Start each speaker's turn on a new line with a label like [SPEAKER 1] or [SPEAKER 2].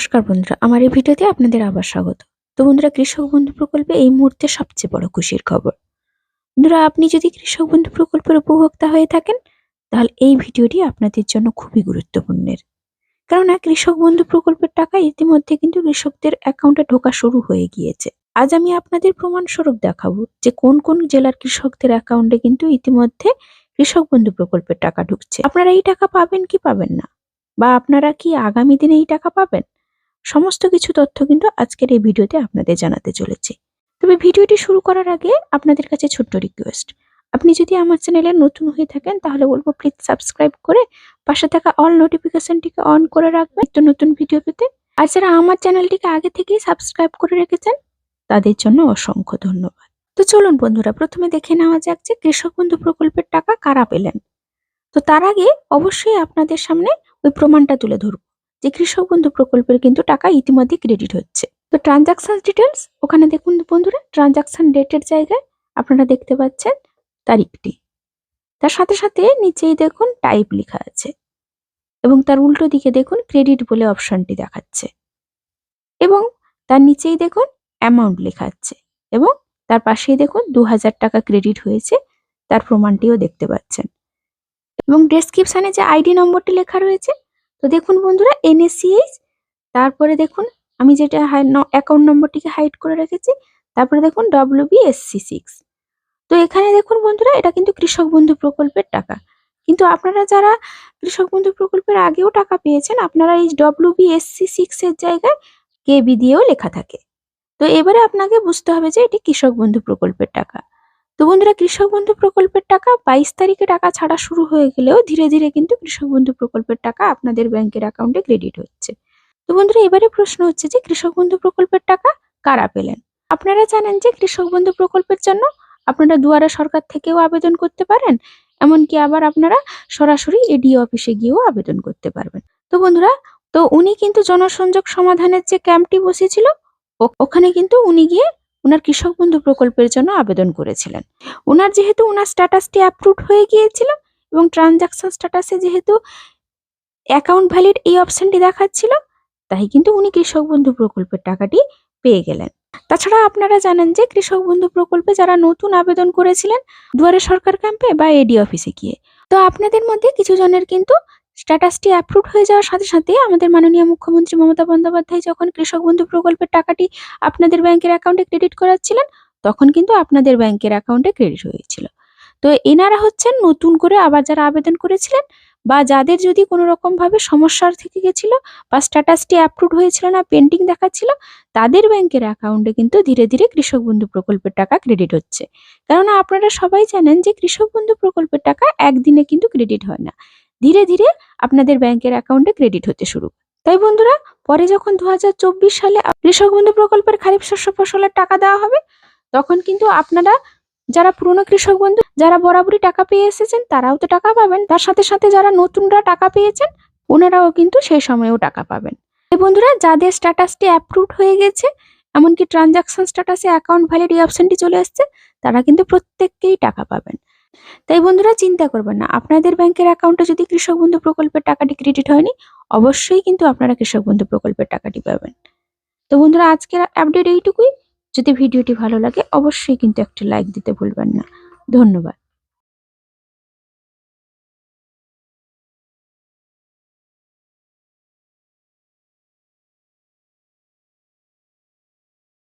[SPEAKER 1] নমস্কার বন্ধুরা, আমার এই ভিডিওতে আপনাদের আবার স্বাগত। তো বন্ধুরা, কৃষক বন্ধু প্রকল্পে এই মুহূর্তে সবচেয়ে বড় খুশির খবর। বন্ধুরা, আপনি যদি কৃষক বন্ধু প্রকল্পের উপভোক্তা হয়ে থাকেন, তাহলে এই ভিডিওটি আপনাদের জন্য খুবই গুরুত্বপূর্ণের। কেননা কৃষক বন্ধু প্রকল্পের টাকা ইতিমধ্যে কিন্তু কৃষকদের অ্যাকাউন্টে ঢোকা শুরু হয়ে গিয়েছে। আজ আমি আপনাদের প্রমাণস্বরূপ দেখাবো যে কোন কোন জেলার কৃষকদের অ্যাকাউন্টে কিন্তু ইতিমধ্যে কৃষক বন্ধু প্রকল্পের টাকা ঢুকছে। আপনারা এই টাকা পাবেন কি পাবেন না, বা আপনারা কি আগামী দিনে এই টাকা পাবেন, সমস্ত কিছু তথ্য কিন্তু আজকের এই ভিডিওতে আপনাদের জানাতে চলেছি। তবে ভিডিওটি শুরু করার আগে আপনাদের কাছে ছোট্ট রিকোয়েস্ট, আপনি যদি আমার চ্যানেলে নতুন হয়ে থাকেন তাহলে বলবো প্লিজ সাবস্ক্রাইব করে পাশে থাকা অল নোটিফিকেশনটিকে অন করে রাখবেন নিত্য নতুন ভিডিও পেতে। আর যারা আমার চ্যানেলটিকে আগে থেকেই সাবস্ক্রাইব করে রেখেছেন তাদের জন্য অসংখ্য ধন্যবাদ। তো চলুন বন্ধুরা, প্রথমে দেখে নেওয়া যাক যে কৃষক বন্ধু প্রকল্পের টাকা কারা পেলেন। তো তার আগে অবশ্যই আপনাদের সামনে ওই প্রমাণটা তুলে ধরবো যে কৃষক বন্ধু প্রকল্পের কিন্তু টাকা ইতিমধ্যে ক্রেডিট হচ্ছে। তো ট্রানজাকশন ডিটেলস, ওখানে দেখুন বন্ধুরা, ট্রানজাকশন ডেটের জায়গায় আপনারা দেখতে পাচ্ছেন তারিখটি, তার সাথে সাথে নিচেই দেখুন টাইপ লেখা আছে এবং তার উল্টো দিকে দেখুন ক্রেডিট বলে অপশনটি দেখাচ্ছে এবং তার নিচেই দেখুন অ্যামাউন্ট লেখা আছে এবং তার পাশেই দেখুন 2000 টাকা ক্রেডিট হয়েছে তার প্রমাণটিও দেখতে পাচ্ছেন এবং ডেসক্রিপশনে যে আইডি নম্বরটি লেখা রয়েছে, তো দেখুন বন্ধুরা NACH, তারপরে দেখুন আমি যেটা অ্যাকাউন্ট নম্বরটিকে হাইড করে রেখেছি, তারপরে দেখুন WBSC6। তো এখানে দেখুন বন্ধুরা, এটা কিন্তু কৃষক বন্ধু প্রকল্পের টাকা। কিন্তু আপনারা যারা কৃষক বন্ধু প্রকল্পের আগেও টাকা পেয়েছেন, আপনারা এই WBSC6 এর জায়গায় KB দিয়েও লেখা থাকে। তো এবারে আপনাকে বুঝতে হবে যে এটি কৃষক বন্ধু প্রকল্পের টাকা। তো বন্ধুরা, কৃষক বন্ধু প্রকল্পের টাকা 22 তারিখে টাকা ছাড়া শুরু হয়ে গেলেও ধীরে ধীরে কিন্তু কৃষক বন্ধু প্রকল্পের টাকা আপনাদের ব্যাংকের অ্যাকাউন্টে ক্রেডিট হচ্ছে। তো বন্ধুরা, এবারে প্রশ্ন হচ্ছে যে কৃষক বন্ধু প্রকল্পের টাকা কারা পেলেন। আপনারা জানেন যে কৃষক বন্ধু প্রকল্পের জন্য আপনারা দুয়ারে সরকার থেকেও আবেদন করতে পারেন, এমনকি আবার আপনারা সরাসরি ADO অফিসে গিয়েও আবেদন করতে পারবেন। তো বন্ধুরা, তো উনি কিন্তু জনসংযোগ সমাধানের যে ক্যাম্পটি বসেছিল ওখানে কিন্তু উনি গিয়ে উনার কৃষক বন্ধু প্রকল্পের জন্য আবেদন করেছিলেন। উনার যেহেতু উনার স্ট্যাটাসটি অ্যাপ্রুভড হয়ে গিয়েছিল এবং ট্রানজাকশন স্ট্যাটাসে যেহেতু অ্যাকাউন্ট ভ্যালিড এই অপশনটি দেখাচ্ছিল, তাই কিন্তু উনি কৃষক বন্ধু প্রকল্পের টাকাটি পেয়ে গেলেন। তাছাড়া আপনারা জানেন যে কৃষক বন্ধু প্রকল্পে যারা নতুন আবেদন করেছিলেন দুয়ারে সরকার ক্যাম্পে বা ADO অফিসে গিয়ে, তো আপনাদের মধ্যে কিছু জনের কিন্তু স্ট্যাটাসটি অ্যাপ্রুভড হয়ে যাওয়ার সাথে সাথে আমাদের মাননীয় মুখ্যমন্ত্রী মমতা বন্দ্যোপাধ্যায় যখন কৃষক বন্ধু প্রকল্পের টাকাটি আপনাদের ব্যাংকের অ্যাকাউন্টে ক্রেডিট করাচ্ছিলেন, তখন কিন্তু আপনাদের ব্যাংকের অ্যাকাউন্টে ক্রেডিট হয়েছিল। তো এনারা হচ্ছেন নতুন করে আবার যারা আবেদন করেছিলেন বা যাদের যদি কোনো রকম ভাবে সমস্যার থেকে গেছিল বা স্ট্যাটাসটি অ্যাপ্রুভড হয়েছিল না, পেন্ডিং দেখাচ্ছিল, তাদের ব্যাংকের অ্যাকাউন্টে কিন্তু ধীরে ধীরে কৃষক বন্ধু প্রকল্পের টাকা ক্রেডিট হচ্ছে। কেননা আপনারা সবাই জানেন যে কৃষক বন্ধু প্রকল্পের টাকা একদিনে কিন্তু ক্রেডিট হয় না, ধীরে ধীরে আপনাদের ব্যাংকের অ্যাকাউন্টে ক্রেডিট হতে শুরু। তাই বন্ধুরা, পরে যখন 2024 সালে কৃষক বন্ধু প্রকল্পের খারিফ শস্য ফসলের টাকা দেওয়া হবে, তখন কিন্তু আপনারা যারা পুরনো কৃষক বন্ধু যারা বরাবরই টাকা পেয়ে এসেছেন তারাও তো টাকা পাবেন, তার সাথে সাথে যারা নতুনরা টাকা পেয়েছেন ওনারাও কিন্তু সেই সময়েও টাকা পাবেন। এই বন্ধুরা, যাদের স্ট্যাটাসটি অ্যাপ্রুভড হয়ে গেছে, এমনকি ট্রানজাকশন স্ট্যাটাসে অ্যাকাউন্ট ভ্যালিড এই অপশনটি চলে আসছে, তারা কিন্তু প্রত্যেককেই টাকা পাবেন। তাই বন্ধুরা, চিন্তা করবেন না, আপনাদের ব্যাংকের অ্যাকাউন্টে যদি কৃষক বন্ধু প্রকল্পের টাকাটি ক্রেডিট হয়নি, অবশ্যই কিন্তু আপনারা কৃষক বন্ধু প্রকল্পের টাকাটি পাবেন। তো বন্ধুরা, আজকের আপডেট এইটুকুই। যদি ভিডিওটি ভালো লাগে অবশ্যই কিন্তু একটা লাইক দিতে ভুলবেন না। ধন্যবাদ।